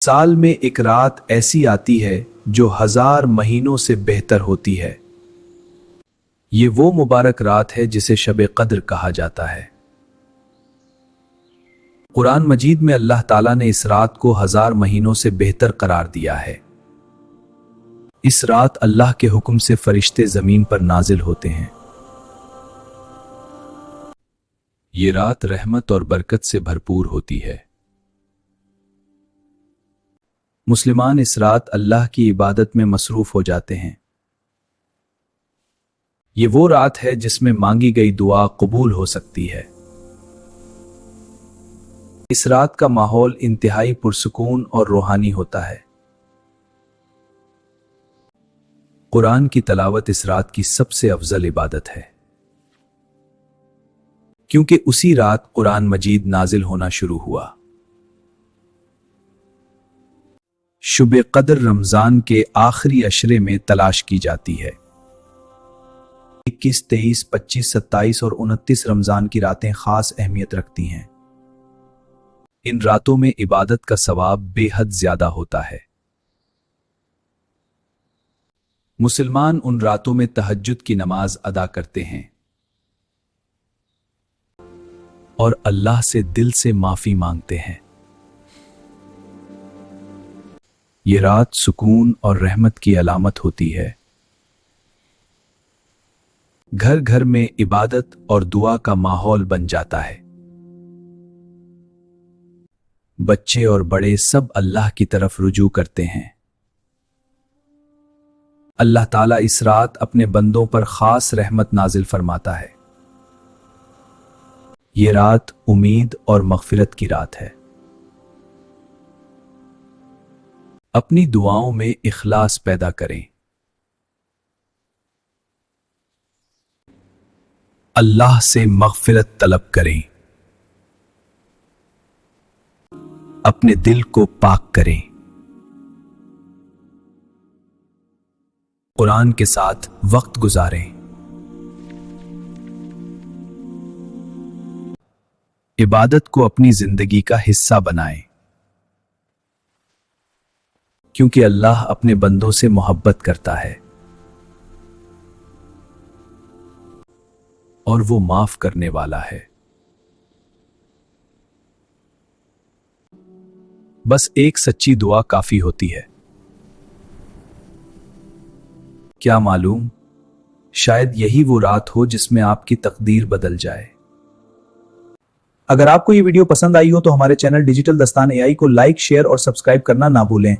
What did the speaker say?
साल में एक रात ऐसी आती है जो 1000 महीनों से बेहतर होती है। ये वो मुबारक रात है जिसे शब कद्र कहा जाता है। कुरान मजीद में अल्लाह ताला ने इस रात को 1000 महीनों से बेहतर करार दिया है। इस रात अल्लाह के हुक्म से फरिश्ते जमीन पर नाजिल होते हैं। ये रात रहमत और बरकत से भरपूर होती है। मुसलमान इस रात अल्लाह की इबादत में मसरूफ हो जाते हैं। ये वो रात है जिसमें मांगी गई दुआ कबूल हो सकती है। इस रात का माहौल इंतहाई पुरसुकून और रूहानी होता है। कुरान की तलावत इस रात की सबसे अफजल इबादत है, क्योंकि उसी रात कुरान मजीद नाजिल होना शुरू हुआ। शुब कद्र रमजान के आखिरी अशरे में तलाश की जाती है। 21, 23, 25, 27 और 29 रमजान की रातें खास अहमियत रखती हैं। इन रातों में इबादत का सवाब बेहद ज्यादा होता है। मुसलमान उन रातों में तहज्जुद की नमाज अदा करते हैं और अल्लाह से दिल से माफी मांगते हैं। ये रात सुकून और रहमत की अलामत होती है। घर घर में इबादत और दुआ का माहौल बन जाता है। बच्चे और बड़े सब अल्लाह की तरफ रुजू करते हैं। अल्लाह ताला इस रात अपने बंदों पर खास रहमत नाजिल फरमाता है। ये रात उम्मीद और मग़फ़िरत की रात है। अपनी दुआओं में इखलास पैदा करें। अल्लाह से मग़फ़िरत तलब करें। अपने दिल को पाक करें। कुरान के साथ वक्त गुजारें। इबादत को अपनी जिंदगी का हिस्सा बनाएं, क्योंकि अल्लाह अपने बंदों से मोहब्बत करता है और वो माफ करने वाला है। बस एक सच्ची दुआ काफी होती है। क्या मालूम, शायद यही वो रात हो जिसमें आपकी तकदीर बदल जाए। अगर आपको ये वीडियो पसंद आई हो तो हमारे चैनल डिजिटल दस्तान एआई को लाइक, शेयर और सब्सक्राइब करना ना भूलें।